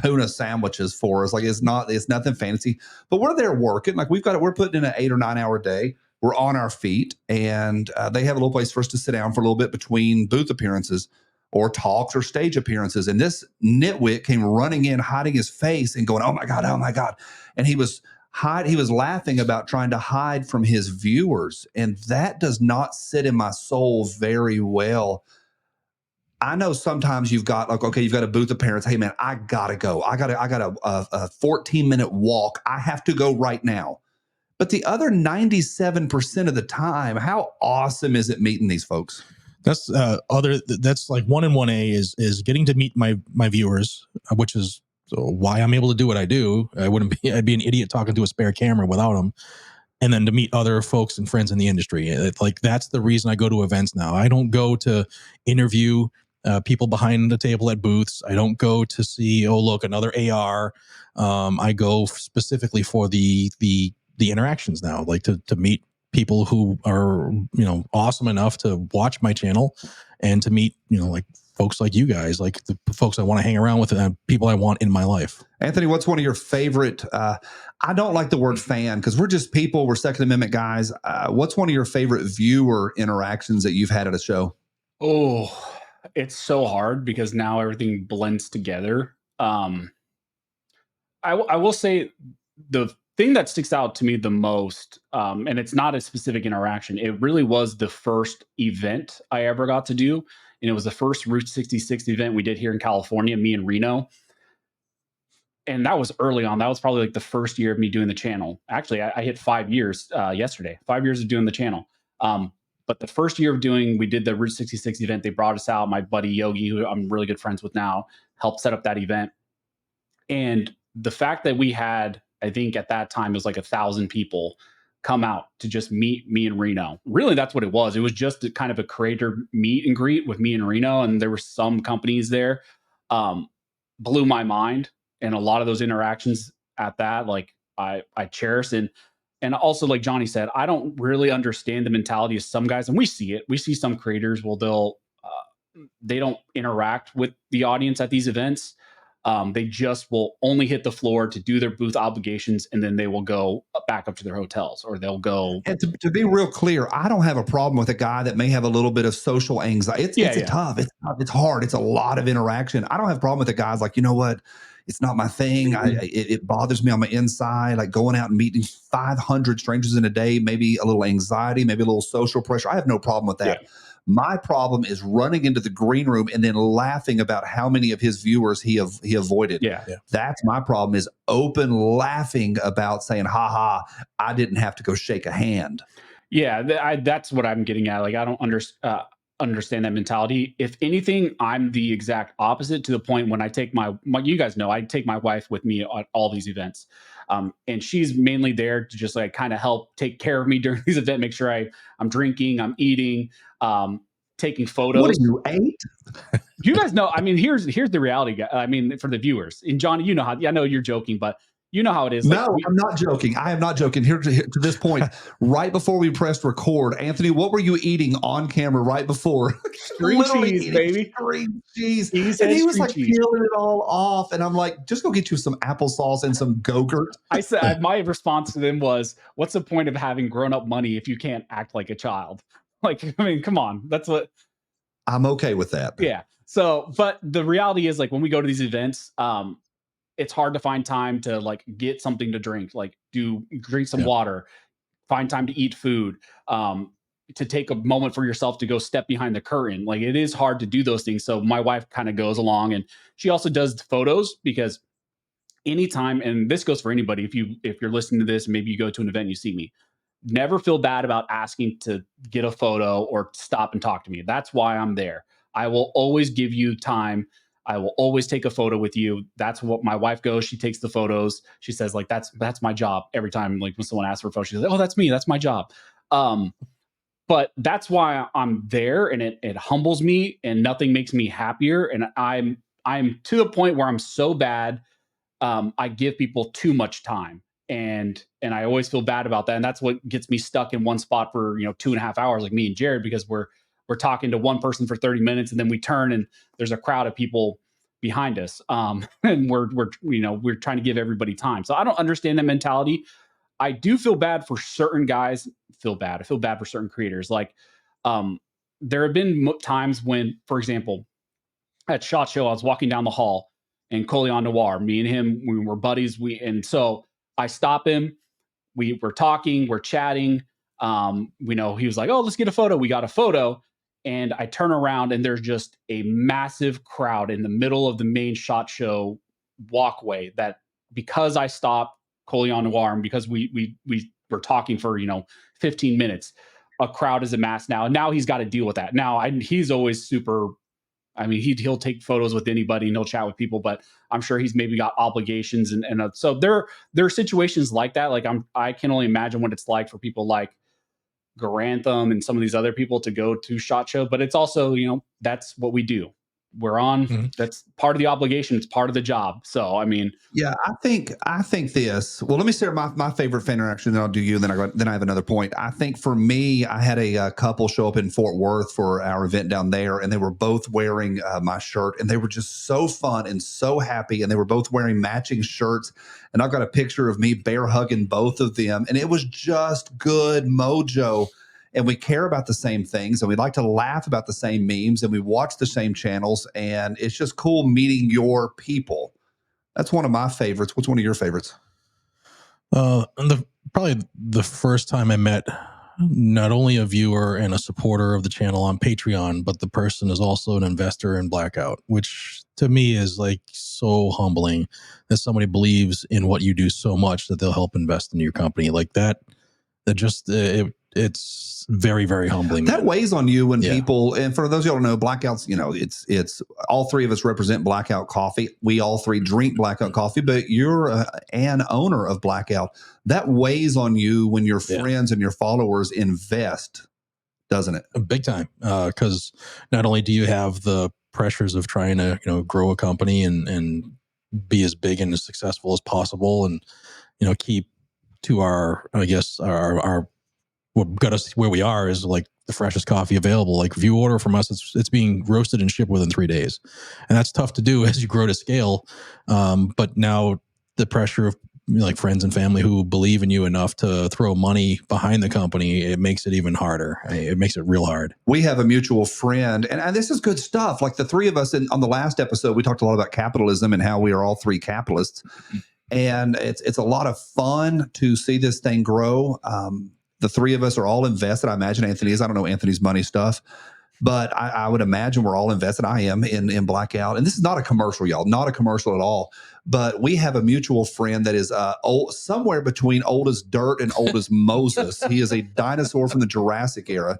tuna sandwiches for us. Like, it's nothing fancy, but we're there working. Like, we're putting in an 8 or 9 hour day. We're on our feet, and they have a little place for us to sit down for a little bit between booth appearances or talks or stage appearances. And this nitwit came running in, hiding his face and going, oh my God. And he was laughing about trying to hide from his viewers. And that does not sit in my soul very well. I know sometimes you've got you've got a booth appearance. Hey man, I gotta go. I got a 14-minute walk. I have to go right now. But the other 97% of the time, how awesome is it meeting these folks? That's like 1 and 1A is getting to meet my viewers, which is why I'm able to do what I do. I'd be an idiot talking to a spare camera without them. And then to meet other folks and friends in the industry. That's the reason I go to events now. I don't go to interview people behind the table at booths. I don't go to see, oh, look, another AR. I go specifically for the interactions now, like to meet people who are, awesome enough to watch my channel and to meet, like folks like you guys, like the folks I want to hang around with and people I want in my life. Anthony, what's one of your favorite, I don't like the word fan because we're just people, we're Second Amendment guys. What's one of your favorite viewer interactions that you've had at a show? Oh, it's so hard because now everything blends together. I will say the thing that sticks out to me the most, and it's not a specific interaction, it really was the first event I ever got to do. And it was the first Route 66 event we did here in California, me and Reno. And that was early on. That was probably like the first year of me doing the channel. Actually, I hit 5 years yesterday, 5 years of doing the channel. But the first year of we did the Route 66 event. They brought us out. My buddy Yogi, who I'm really good friends with now, helped set up that event. And the fact that we had, I think at that time, it was like 1,000 people come out to just meet me and Reno. Really, that's what it was. It was just a kind of a creator meet and greet with me and Reno. And there were some companies there. Blew my mind. And a lot of those interactions at that, like I cherish. And also, like Johnny said, I don't really understand the mentality of some guys. And we see it. We see some creators, they don't interact with the audience at these events. They just will only hit the floor to do their booth obligations, and then they will go back up to their hotels, or they'll go. And to be real clear, I don't have a problem with a guy that may have a little bit of social anxiety. It's tough. It's hard. It's a lot of interaction. I don't have a problem with the guys like, you know what? It's not my thing. It bothers me on my inside, like going out and meeting 500 strangers in a day, maybe a little anxiety, maybe a little social pressure. I have no problem with that. Yeah. My problem is running into the green room and then laughing about how many of his viewers he avoided. Yeah. That's my problem, is open laughing about saying, ha ha, I didn't have to go shake a hand. Yeah, that's what I'm getting at. Like, I don't understand that mentality. If anything, I'm the exact opposite, to the point when I take my you guys know, I take my wife with me at all these events. And she's mainly there to just like kind of help take care of me during these events, make sure I'm drinking, I'm eating, taking photos. What are you, 8? You guys know, I mean, here's the reality. I mean, for the viewers, and Johnny, you know how, I know you're joking, but you know how it is. No, I'm not joking. I am not joking. Here to this point, right before we pressed record, Anthony, what were you eating on camera right before? String cheese, baby. String cheese. Cheese And he and was string like cheese. peeling it all off. And I'm like, just go get you some applesauce and some Go-Gurt. I said, my response to them was, what's the point of having grown up money if you can't act like a child? Like, I mean, come on. That's what. I'm okay with that. Yeah. So, but the reality is, like, when we go to these events, it's hard to find time to like get something to drink, like drink some water, find time to eat food, to take a moment for yourself to go step behind the curtain. Like, it is hard to do those things. So my wife kind of goes along, and she also does the photos, because anytime, and this goes for anybody, if you're listening to this, maybe you go to an event and you see me, never feel bad about asking to get a photo or stop and talk to me. That's why I'm there. I will always give you time. I will always take a photo with you. That's what my wife goes. She takes the photos. She says, like, that's my job. Every time, like, when someone asks for a photo, she says, oh, that's me. That's my job. But that's why I'm there, and it humbles me, and nothing makes me happier. And I'm to the point where I'm so bad. I give people too much time, and I always feel bad about that. And that's what gets me stuck in one spot for 2.5 hours, like me and Jared, because we're talking to one person for 30 minutes, and then we turn and there's a crowd of people behind us. And we're trying to give everybody time. So I don't understand that mentality. I do feel bad for certain guys. I feel bad for certain creators. Like, there have been times when, for example, at SHOT Show, I was walking down the hall, and Colion Noir, me and him, we were buddies. And so I stop him. We were talking, we're chatting. He was like, oh, let's get a photo. We got a photo. And I turn around, and there's just a massive crowd in the middle of the main SHOT Show walkway, that because I stopped Colion Noir, and because we were talking for 15 minutes, a crowd is amassed now. And now he's got to deal with that. Now he's always super. I mean, he'll take photos with anybody, and he'll chat with people, but I'm sure he's maybe got obligations. And so there are situations like that. Like, I can only imagine what it's like for people like Garantham and some of these other people to go to SHOT Show, but it's also, that's what we do. We're on, that's part of the obligation. It's part of the job. So, I mean, yeah, I think this. Well, let me share my favorite fan interaction, then I'll do you. And then I have another point. I think for me, I had a couple show up in Fort Worth for our event down there, and they were both wearing my shirt, and they were just so fun and so happy, and they were both wearing matching shirts. And I've got a picture of me bear hugging both of them, and it was just good mojo. And we care about the same things, and we like to laugh about the same memes, and we watch the same channels, and it's just cool meeting your people. That's one of my favorites. What's one of your favorites? Probably the first time I met not only a viewer and a supporter of the channel on Patreon, but the person is also an investor in Blackout, which to me is like so humbling that somebody believes in what you do so much that they'll help invest in your company like that. It's very, very humbling. That weighs on you when people, and for those of y'all who know, Blackout's, it's all three of us represent Blackout Coffee. We all three drink Blackout Coffee, but you're an owner of Blackout. That weighs on you when your friends and your followers invest, doesn't it? Big time. Because not only do you have the pressures of trying to, grow a company and be as big and as successful as possible, and, keep to our what got us where we are is like the freshest coffee available. Like, if you order from us, it's being roasted and shipped within 3 days. And that's tough to do as you grow to scale. But now the pressure of like friends and family who believe in you enough to throw money behind the company, it makes it even harder. It makes it real hard. We have a mutual friend, and this is good stuff. Like the three of us on the last episode, we talked a lot about capitalism and how we are all three capitalists. And it's a lot of fun to see this thing grow. The three of us are all invested. I imagine Anthony is. I don't know Anthony's money stuff. But I would imagine we're all invested. I am in Blackout. And this is not a commercial, y'all, not a commercial at all. But we have a mutual friend that is old, somewhere between old as dirt and old as Moses. He is a dinosaur from the Jurassic era.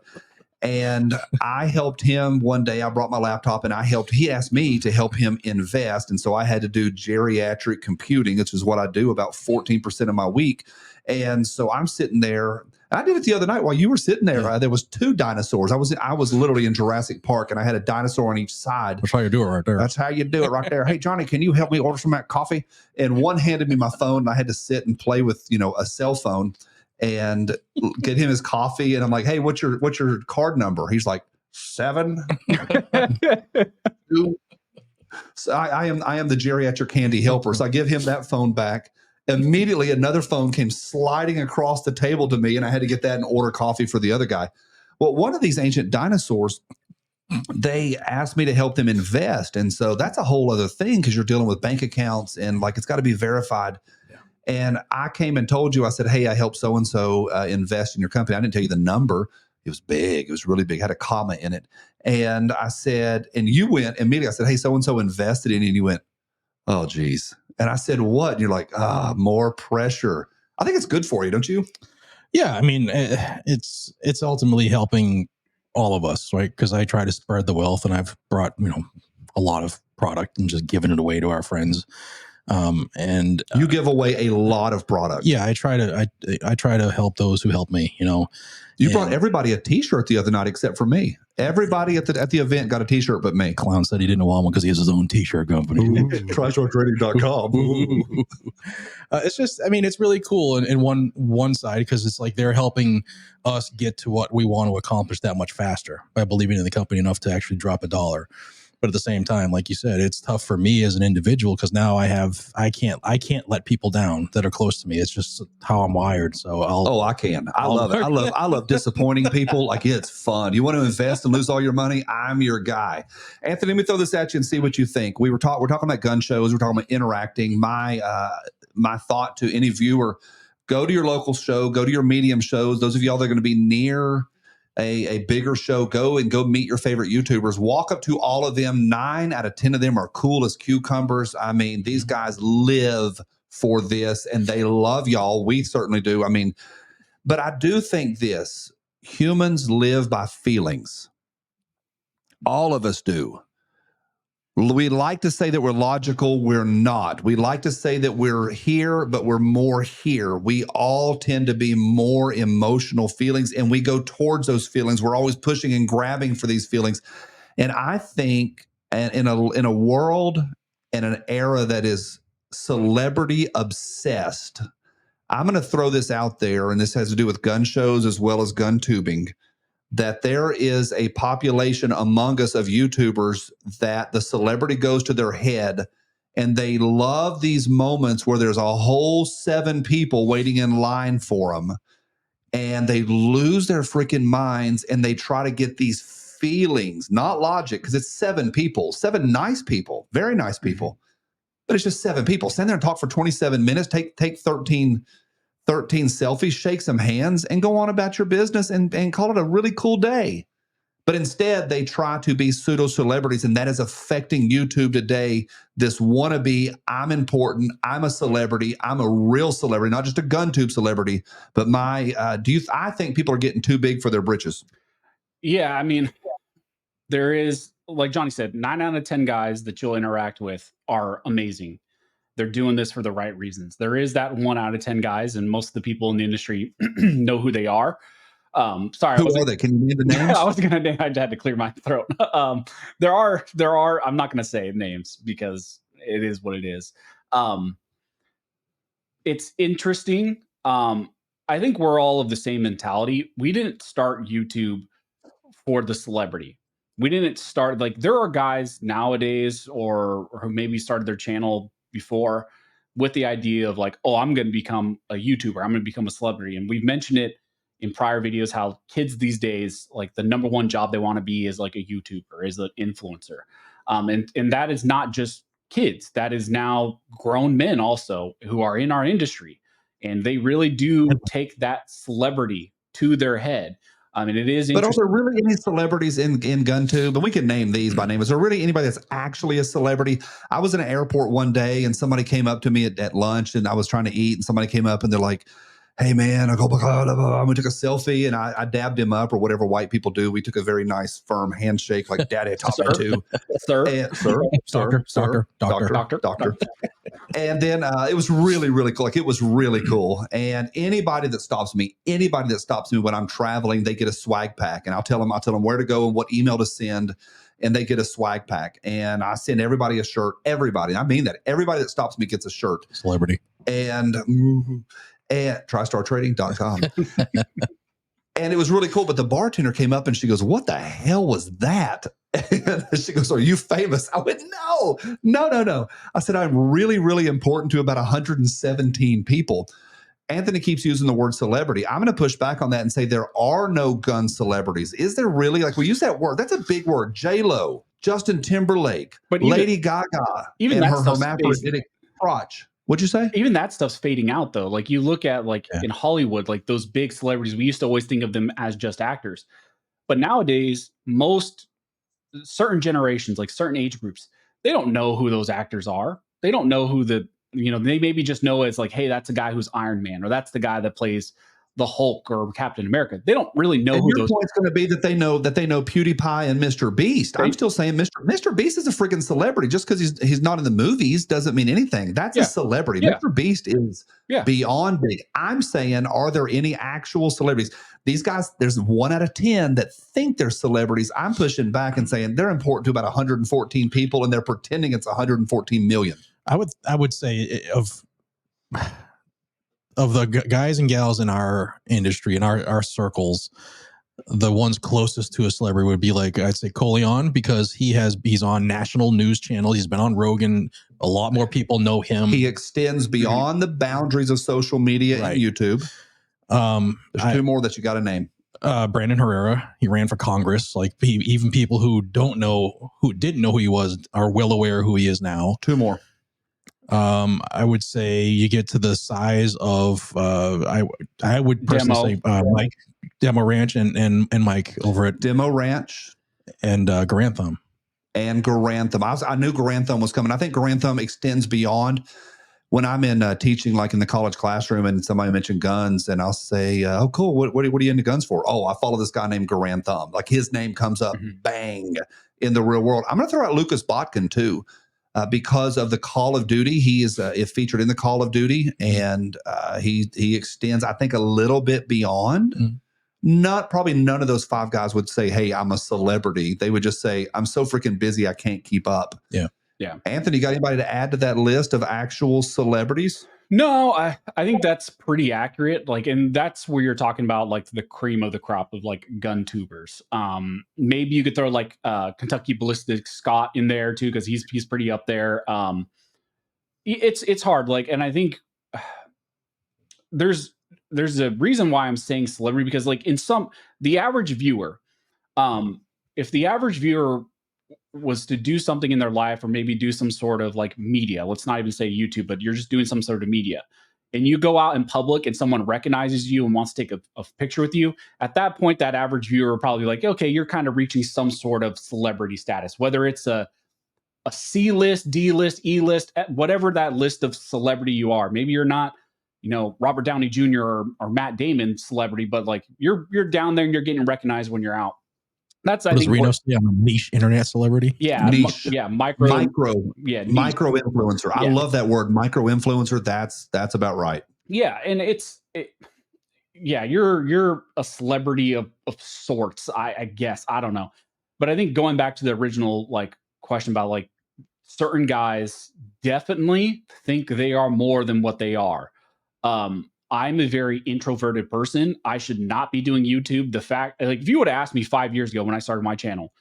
And I helped him one day. I brought my laptop and he asked me to help him invest. And so I had to do geriatric computing, which is what I do about 14% of my week. And so I'm sitting there. I did it the other night while you were sitting there. Yeah. There was 2 dinosaurs. I was literally in Jurassic Park, and I had a dinosaur on each side. That's how you do it right there. That's how you do it right there. Hey, Johnny, can you help me order some of that coffee? And one handed me my phone, and I had to sit and play with, a cell phone and get him his coffee. And I'm like, hey, what's your card number? He's like, 7. So I am the geriatric candy helper. So I give him that phone back. Immediately, another phone came sliding across the table to me, and I had to get that and order coffee for the other guy. Well, one of these ancient dinosaurs, they asked me to help them invest. And so that's a whole other thing, because you're dealing with bank accounts and it's got to be verified. Yeah. And I came and told you, I said, hey, I helped so-and-so invest in your company. I didn't tell you the number. It was big. It was really big. It had a comma in it. And I said, and you went immediately. I said, hey, so-and-so invested in it. And you went, oh, geez. And I said, what? And you're like, more pressure. I think it's good for you, don't you? Yeah. I mean, it's ultimately helping all of us, right? Because I try to spread the wealth, and I've brought, a lot of product and just given it away to our friends. And you give away a lot of product. Yeah. I try to help those who help me, You brought everybody a t-shirt the other night, except for me. Everybody at the event got a t-shirt but me. Clown said he didn't want one because he has his own t-shirt company. TriStarTrading.com. It's just, it's really cool in one side, because it's like they're helping us get to what we want to accomplish that much faster by believing in the company enough to actually drop $1. But at the same time, like you said, it's tough for me as an individual, because now I can't let people down that are close to me. It's just how I'm wired. So I can. I love it. I love disappointing people. Like, it's fun. You want to invest and lose all your money? I'm your guy. Anthony, let me throw this at you and see what you think. We're talking about gun shows. We're talking about interacting. My thought to any viewer: go to your local show, go to your medium shows. Those of y'all that are going to be near a bigger show, go meet your favorite YouTubers. Walk up to all of them. 9 out of 10 of them are cool as cucumbers. I mean, these guys live for this, and they love y'all. We certainly do. But I do think this: humans live by feelings. All of us do. We like to say that we're logical. We're not. We like to say that we're here, but we're more here. We all tend to be more emotional feelings, and we go towards those feelings. We're always pushing and grabbing for these feelings. And I think in a world and an era that is celebrity obsessed, I'm going to throw this out there, and this has to do with gun shows as well as gun tubing, that there is a population among us of YouTubers that the celebrity goes to their head, and they love these moments where there's a whole 7 people waiting in line for them, and they lose their freaking minds, and they try to get these feelings, not logic, because it's 7 people, 7 nice people, very nice people, but it's just 7 people. Stand there and talk for 27 minutes, take 13 selfies, shake some hands, and go on about your business and call it a really cool day. But instead, they try to be pseudo celebrities, and that is affecting YouTube today. This wannabe, I'm important, I'm a celebrity, I'm a real celebrity, not just a gun tube celebrity. But I think people are getting too big for their britches. Yeah, there is, like Johnny said, 9 out of 10 guys that you'll interact with are amazing. They're doing this for the right reasons. There is that 1 out of 10 guys, and most of the people in the industry know who they are. Sorry, who are they? Can you name the names? I had to clear my throat. There are. I'm not gonna say names because it is what it is. It's interesting. I think we're all of the same mentality. We didn't start YouTube for the celebrity. We didn't start, like, there are guys nowadays or who maybe started their channel before with the idea of like, oh, I'm going to become a YouTuber. I'm going to become a celebrity. And we've mentioned it in prior videos, how kids these days, like, the number one job they want to be is like a YouTuber, is an influencer. And that is not just kids. That is now grown men also who are in our industry. And they really do take that celebrity to their head. I mean, it is But are interesting. there really any celebrities in GunTube? And we can name these by name. Is there really anybody that's actually a celebrity? I was in an airport one day and somebody came up to me at lunch and I was trying to eat and somebody came up and they're like, hey man, I go, I'm gonna take a selfie, and I dabbed him up or whatever white people do. We took a very nice firm handshake, like Daddy taught me to. Sir, And, sir, doctor. And then it was really, really cool. Like it was really cool. And anybody that stops me when I'm traveling, they get a swag pack, and I'll tell them where to go and what email to send, and they get a swag pack. And I send everybody a shirt. Everybody, I mean that. Everybody that stops me gets a shirt. Celebrity. And TristarTrading.com. And it was really cool. But the bartender came up and she goes, what the hell was that? And she goes, are you famous? I went, no. I said, I'm really, really important to about 117 people. Anthony keeps using the word celebrity. I'm going to push back on that and say there are no gun celebrities. Is there really? Like we use that word. That's a big word. J-Lo, Justin Timberlake, but Lady Gaga, even and her hermaphroditic crotch. What'd you say? Even that stuff's fading out though. Like you look at in Hollywood, like those big celebrities, we used to always think of them as just actors. But nowadays, certain generations, like certain age groups, they don't know who those actors are. They don't know who they maybe just know as like, hey, that's a guy who's Iron Man, or that's the guy that plays the Hulk or Captain America. They don't really know and who your those point's going to be that they know PewDiePie and Mr. Beast. I'm still saying Mr. Beast is a freaking celebrity. Just because he's not in the movies doesn't mean anything. That's a celebrity. Yeah. Mr. Beast is beyond big. I'm saying, are there any actual celebrities? These guys, there's 1 out of 10 that think they're celebrities. I'm pushing back and saying they're important to about 114 people, and they're pretending it's 114 million. I would say of the guys and gals in our industry, in our circles, the ones closest to a celebrity would be like, I'd say Coleon, because he's on national news channels. He's been on Rogan. A lot more people know him. He extends beyond the boundaries of social media and YouTube. There's 2 more that you got to name. Brandon Herrera, he ran for Congress. Like even people who didn't know who he was are well aware who he is now. 2 more. I would say you get to the size of I would personally say Mike Demo Ranch and Mike over at Demo Ranch and Garantham. And Garantham. I knew Garantham was coming. I think Garantham extends beyond. When I'm in teaching, like in the college classroom, and somebody mentioned guns, and I'll say, "Oh, cool. What are you into guns for?" "Oh, I follow this guy named Garantham." Like his name comes up, bang, in the real world. I'm going to throw out Lucas Botkin too. Because of the Call of Duty, he is featured in the Call of Duty, and he extends, I think, a little bit beyond. Probably none of those 5 guys would say, "Hey, I'm a celebrity." They would just say, "I'm so freaking busy, I can't keep up." Yeah. Anthony, got anybody to add to that list of actual celebrities? No, I think that's pretty accurate. Like, and that's where you're talking about like the cream of the crop of like gun tubers. Maybe you could throw like Kentucky Ballistic Scott in there too, because he's pretty up there. It's hard. Like, and I think there's a reason why I'm saying celebrity, because like the average viewer, if the average viewer was to do something in their life, or maybe do some sort of like media, let's not even say YouTube, but you're just doing some sort of media, and you go out in public and someone recognizes you and wants to take a picture with you, at that point, that average viewer will probably be like, okay, you're kind of reaching some sort of celebrity status, whether it's a C list, D list, E list, whatever that list of celebrity you are. Maybe you're not, Robert Downey Jr. or Matt Damon celebrity, but like you're down there and you're getting recognized when you're out. That's, I think, Reno say I'm a niche internet celebrity. Yeah, niche. Micro influencer. I love that word, micro influencer. That's about right. Yeah, and you're a celebrity of sorts. I guess, I don't know, but I think going back to the original like question about like certain guys definitely think they are more than what they are. I'm a very introverted person. I should not be doing YouTube. The fact, like, if you would have asked me 5 years ago when I started my channel,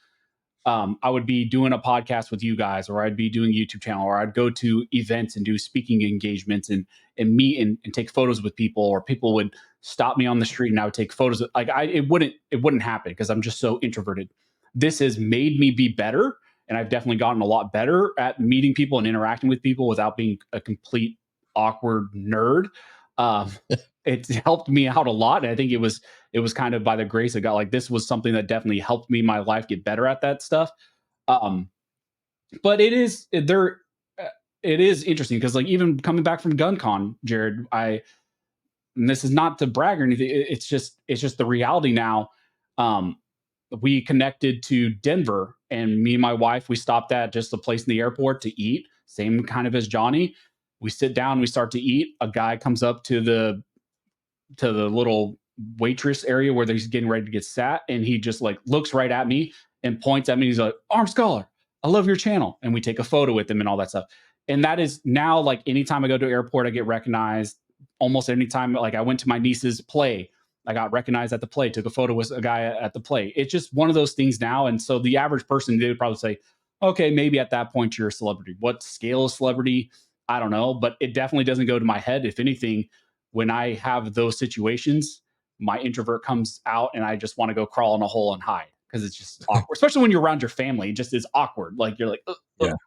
I would be doing a podcast with you guys, or I'd be doing a YouTube channel, or I'd go to events and do speaking engagements and meet and take photos with people, or people would stop me on the street and I would take photos. It wouldn't happen because I'm just so introverted. This has made me be better, and I've definitely gotten a lot better at meeting people and interacting with people without being a complete awkward nerd. Um, it helped me out a lot. And I think it was kind of by the grace of God. Like this was something that definitely helped me my life get better at that stuff. Um, but it is interesting because like even coming back from GunCon, Jared, and this is not to brag or anything. It's just the reality now. Um, we connected to Denver, and me and my wife, we stopped at just a place in the airport to eat, same kind of as Johnny. We sit down, we start to eat. A guy comes up to the little waitress area where he's getting ready to get sat, and he just like looks right at me and points at me. He's like, "Arm Scholar, I love your channel," and we take a photo with him and all that stuff. And that is now like anytime I go to an airport, I get recognized. Almost anytime, like I went to my niece's play, I got recognized at the play, took a photo with a guy at the play. It's just one of those things now. And so the average person, they would probably say, okay, maybe at that point you're a celebrity. What scale of celebrity? I don't know, but it definitely doesn't go to my head. If anything, when I have those situations, my introvert comes out and I just want to go crawl in a hole and hide because it's just awkward, especially when you're around your family. It just is awkward. Like you're like,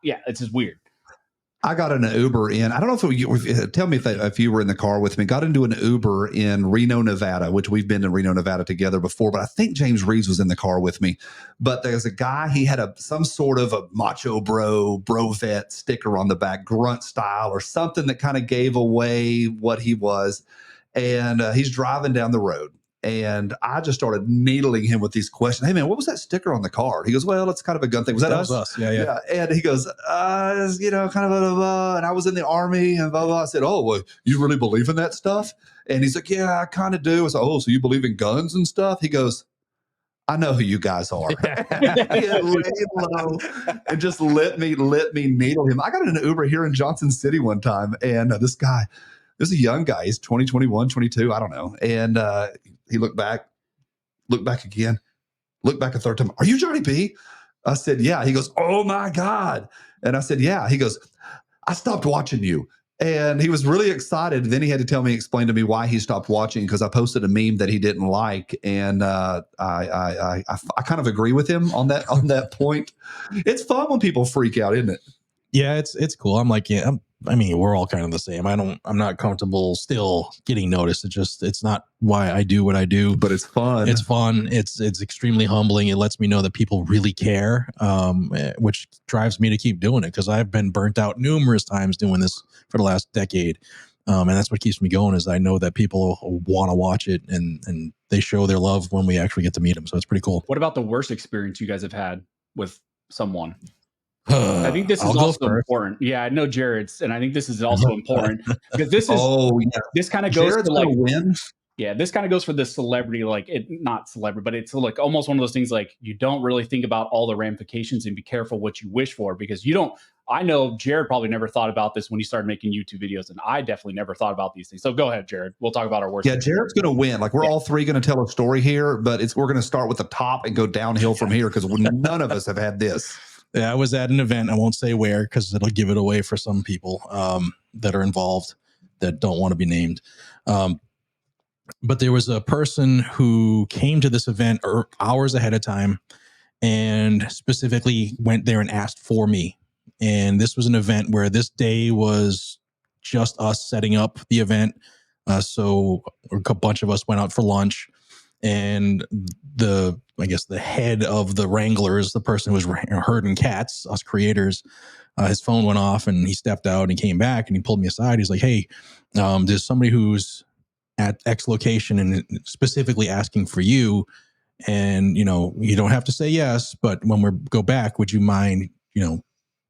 yeah, it's just weird. I got in an Uber in, I don't know tell me if you were in the car with me, got into an Uber in Reno, Nevada, which we've been to Reno, Nevada together before, but I think James Reeves was in the car with me. But there's a guy, he had some sort of a macho bro vet sticker on the back, grunt style or something that kind of gave away what he was. And he's driving down the road. And I just started needling him with these questions. Hey man, what was that sticker on the car? He goes, well, it's kind of a gun thing. Was that us? Yeah. And he goes, kind of blah, blah. And I was in the Army and blah, blah. I said, oh, well, you really believe in that stuff? And he's like, yeah, I kind of do. I said, oh, so you believe in guns and stuff? He goes, I know who you guys are. And just let me needle him. I got in an Uber here in Johnson City one time, and this guy, this is a young guy. He's 20, 21, 22, I don't know. And he looked back again, looked back a third time. Are you Johnny B? I said, yeah. He goes, oh my God. And I said, yeah. He goes, I stopped watching you. And he was really excited. Then he had to explain to me why he stopped watching, because I posted a meme that he didn't like. And I kind of agree with him on that point. It's fun when people freak out, isn't it? Yeah, it's cool. I'm like, yeah, I mean, we're all kind of the same. I'm not comfortable still getting noticed. It's not why I do what I do, but it's fun. It's fun. It's extremely humbling. It lets me know that people really care, which drives me to keep doing it, because I've been burnt out numerous times doing this for the last decade. And that's what keeps me going, is I know that people want to watch it, and they show their love when we actually get to meet them. So it's pretty cool. What about the worst experience you guys have had with someone? I think this is also important. Yeah, I know Jared's, and I think this is also important because this is this kind of goes Jared's to like win. Yeah, this kind of goes for the celebrity, like not celebrity, but it's like almost one of those things like you don't really think about all the ramifications and be careful what you wish for, because you don't. I know Jared probably never thought about this when he started making YouTube videos, and I definitely never thought about these things. So go ahead, Jared. We'll talk about our worst. Yeah, Jared's going to win. Like we're all three going to tell a story here, but we're going to start with the top and go downhill from here, because none of us have had this. Yeah, I was at an event. I won't say where, because it'll give it away for some people that are involved that don't want to be named. But there was a person who came to this event hours ahead of time and specifically went there and asked for me. And this was an event where this day was just us setting up the event. So a bunch of us went out for lunch, and I guess the head of the wranglers, the person who was herding cats, us creators, his phone went off and he stepped out and he came back and he pulled me aside. He's like, hey, there's somebody who's at X location and specifically asking for you. And, you don't have to say yes, but when we go back, would you mind,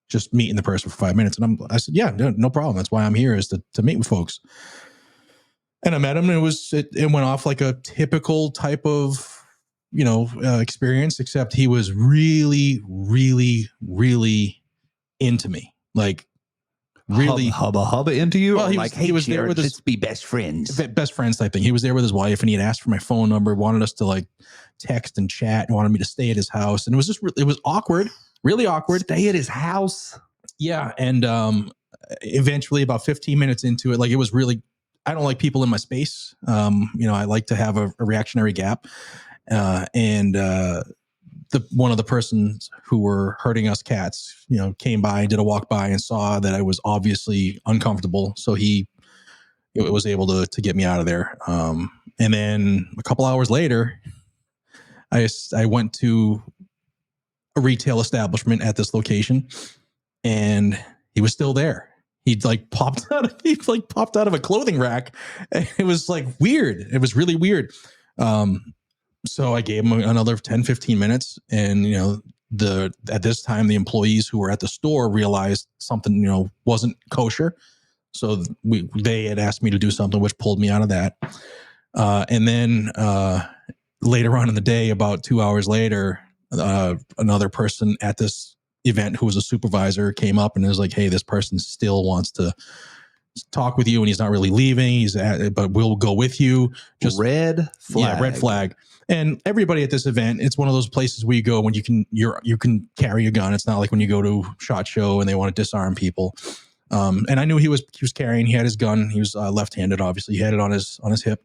just meeting the person for 5 minutes? And I said, yeah, no problem. That's why I'm here, is to meet with folks. And I met him, and it went off like a typical type of, experience, except he was really, really, really into me. Like really hubba into you. Well, he was Jared, there with let's be best friends type thing. He was there with his wife, and he had asked for my phone number, wanted us to like text and chat, and wanted me to stay at his house. And it was just, it was awkward, really awkward. Stay at his house. Yeah. And eventually about 15 minutes into it, like it was really, I don't like people in my space. I like to have a reactionary gap. One of the persons who were herding us cats, came by, did a walk by, and saw that I was obviously uncomfortable. So he it was able to get me out of there. And then a couple hours later, I went to a retail establishment at this location, and he was still there. He'd like popped out of a clothing rack. It was like weird. It was really weird. So I gave him another 10, 15 minutes. And, at this time, the employees who were at the store realized something, wasn't kosher. So they had asked me to do something, which pulled me out of that. And then later on in the day, about 2 hours later, another person at this event who was a supervisor came up and was like, hey, this person still wants to talk with you, and he's not really leaving. But we'll go with you. Just red flag. Yeah, red flag. And everybody at this event, it's one of those places where you go when you can carry a gun. It's not like when you go to SHOT Show and they want to disarm people. And I knew he was carrying. He had his gun. He was left-handed. Obviously, he had it on his hip,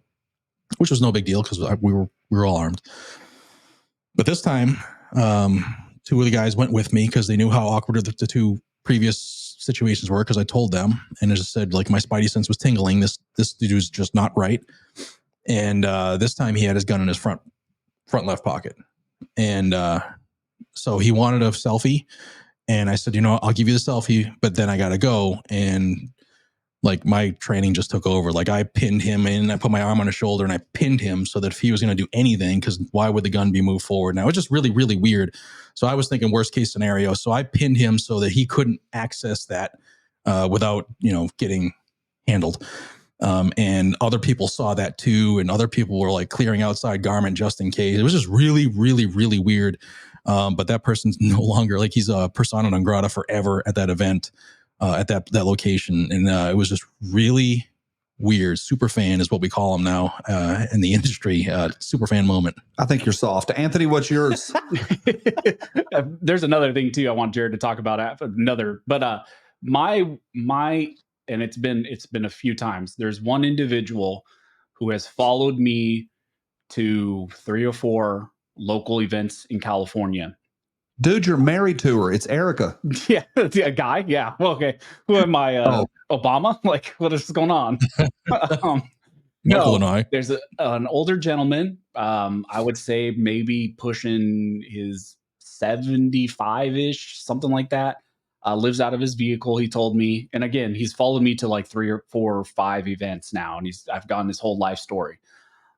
which was no big deal because we were all armed. But this time, two of the guys went with me because they knew how awkward the two previous situations were, because I told them, and I just said, like, my spidey sense was tingling. This dude's just not right. And this time he had his gun in his front left pocket. And so he wanted a selfie. And I said, I'll give you the selfie, but then I got to go. And like my training just took over. Like I pinned him in, I put my arm on his shoulder and I pinned him so that if he was going to do anything, because why would the gun be moved forward? Now it's just really, really weird. So I was thinking worst case scenario. So I pinned him so that he couldn't access that without, getting handled. And other people saw that too. And other people were like clearing outside garment just in case. It was just really, really, really weird. But that person's no longer, like, he's a persona non grata forever at that event, at that location. And it was just really weird. Super fan is what we call him now in the industry. Super fan moment. I think you're soft. Anthony, what's yours? There's another thing too I want Jared to talk about. My and it's been a few times. There's one individual who has followed me to 3 or 4 local events in California. Dude, you're married to her. It's Erica. Yeah, a guy. Yeah. Well, okay. Who am I? Obama? Like, what is going on? Michael and I. There's an older gentleman. I would say maybe pushing his 75-ish, something like that. Lives out of his vehicle, he told me. And again, he's followed me to like 3 or 4 or 5 events now, and I've gotten his whole life story.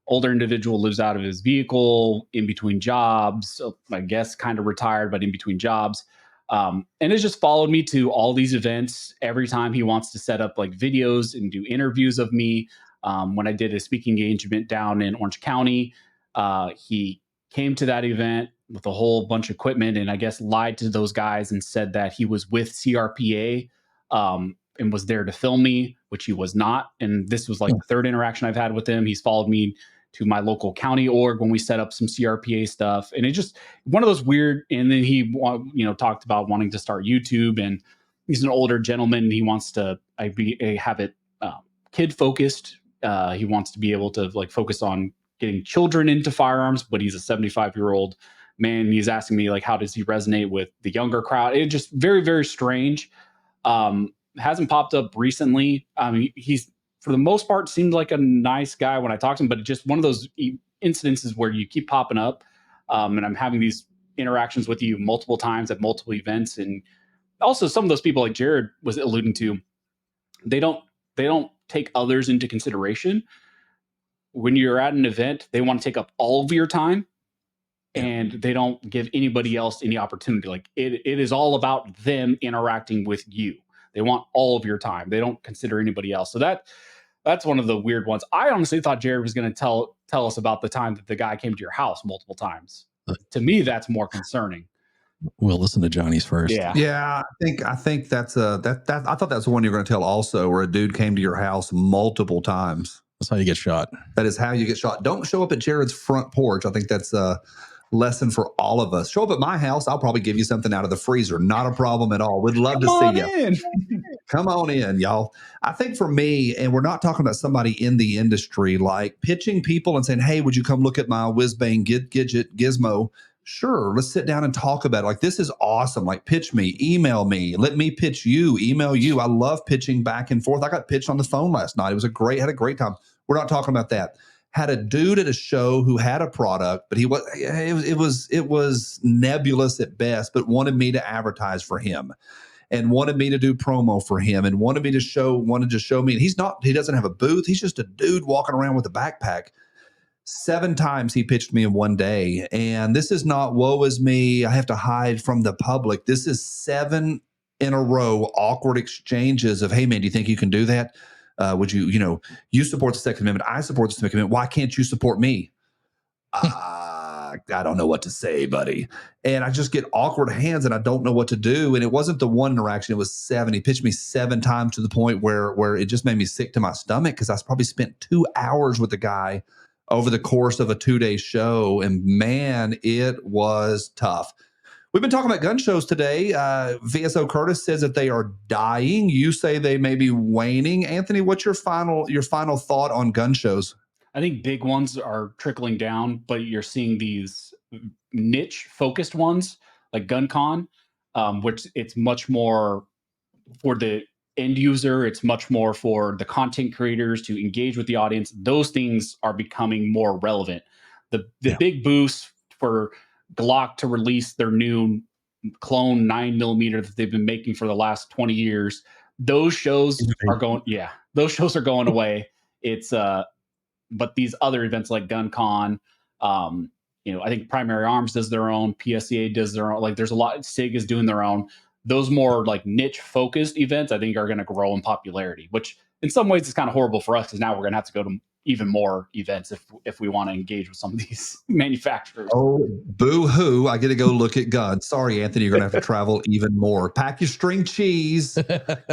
Older individual, lives out of his vehicle in between jobs. So I guess kind of retired, but in between jobs. And has just followed me to all these events. Every time he wants to set up like videos and do interviews of me. When I did a speaking engagement down in Orange County, he came to that event with a whole bunch of equipment and I guess lied to those guys and said that he was with CRPA and was there to film me, which he was not. And this was like the 3rd interaction I've had with him. He's followed me to my local county org when we set up some CRPA stuff. And it's just one of those weird, and then he, talked about wanting to start YouTube, and he's an older gentleman. And he wants to have it kid focused. He wants to be able to like focus on getting children into firearms, but he's a 75-year-old man. He's asking me like, how does he resonate with the younger crowd? It's just very, very strange. Hasn't popped up recently. He's, for the most part, seemed like a nice guy when I talked to him, but it's just one of those incidences where you keep popping up. And I'm having these interactions with you multiple times at multiple events. And also some of those people like Jared was alluding to, they don't take others into consideration. When you're at an event, they want to take up all of your time, and they don't give anybody else any opportunity. Like it is all about them interacting with you. They want all of your time. They don't consider anybody else. So that's one of the weird ones. I honestly thought Jared was going to tell us about the time that the guy came to your house multiple times. To me, that's more concerning. We'll listen to Johnny's first. Yeah. I think that's that. I thought that's the one you're going to tell also, where a dude came to your house multiple times. That's how you get shot. That is how you get shot. Don't show up at Jared's front porch. I think that's a lesson for all of us. Show up at my house. I'll probably give you something out of the freezer. Not a problem at all. We'd love to see you. Come on in, y'all. I think for me, and we're not talking about somebody in the industry, like pitching people and saying, hey, would you come look at my whiz bang gidget gizmo Sure, let's sit down and talk about it. Like, this is awesome. Like, pitch me, email me, let me pitch you, email you. I love pitching back and forth. I got pitched on the phone last night. It was had a great time. We're not talking about that. Had a dude at a show who had a product, but it was nebulous at best, but wanted me to advertise for him and wanted me to do promo for him and wanted to show me. And he doesn't have a booth. He's just a dude walking around with a backpack. 7 times he pitched me in one day. And this is not woe is me, I have to hide from the public. This is 7 in a row awkward exchanges of, hey, man, do you think you can do that? Would you support the Second Amendment. I support the Second Amendment. Why can't you support me? I don't know what to say, buddy. And I just get awkward hands and I don't know what to do. And it wasn't the one interaction, it was 7. He pitched me 7 times to the point where it just made me sick to my stomach because I probably spent 2 hours with the guy over the course of a 2-day show. And man, it was tough. We've been talking about gun shows today. VSO Curtis says that they are dying. You say they may be waning. Anthony, what's your final thought on gun shows? I think big ones are trickling down, but you're seeing these niche focused ones like GunCon, which it's much more for the end user. It's much more for the content creators to engage with the audience. Those things are becoming more relevant. The big boost for Glock to release their new clone 9mm that they've been making for the last 20 years. Those shows are going, those shows are going away. It's but these other events like GunCon, I think Primary Arms does their own, PSCA does their own. Like, there's a lot. SIG is doing their own. Those more like niche focused events, I think, are going to grow in popularity. Which in some ways is kind of horrible for us because now we're going to have to go to even more events if we want to engage with some of these manufacturers. Oh, boo hoo! I get to go look at guns. Sorry, Anthony, you're going to have to travel even more. Pack your string cheese,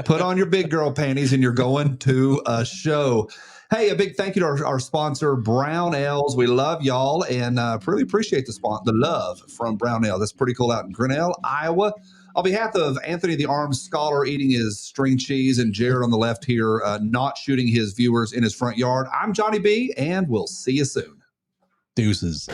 put on your big girl panties, and you're going to a show. Hey, a big thank you to our sponsor, Brown Ales. We love y'all and really appreciate the love from Brown Ale. That's pretty cool out in Grinnell, Iowa. On behalf of Anthony the Arms Scholar eating his string cheese and Jared on the left here not shooting his viewers in his front yard, I'm Johnny B, and we'll see you soon. Deuces.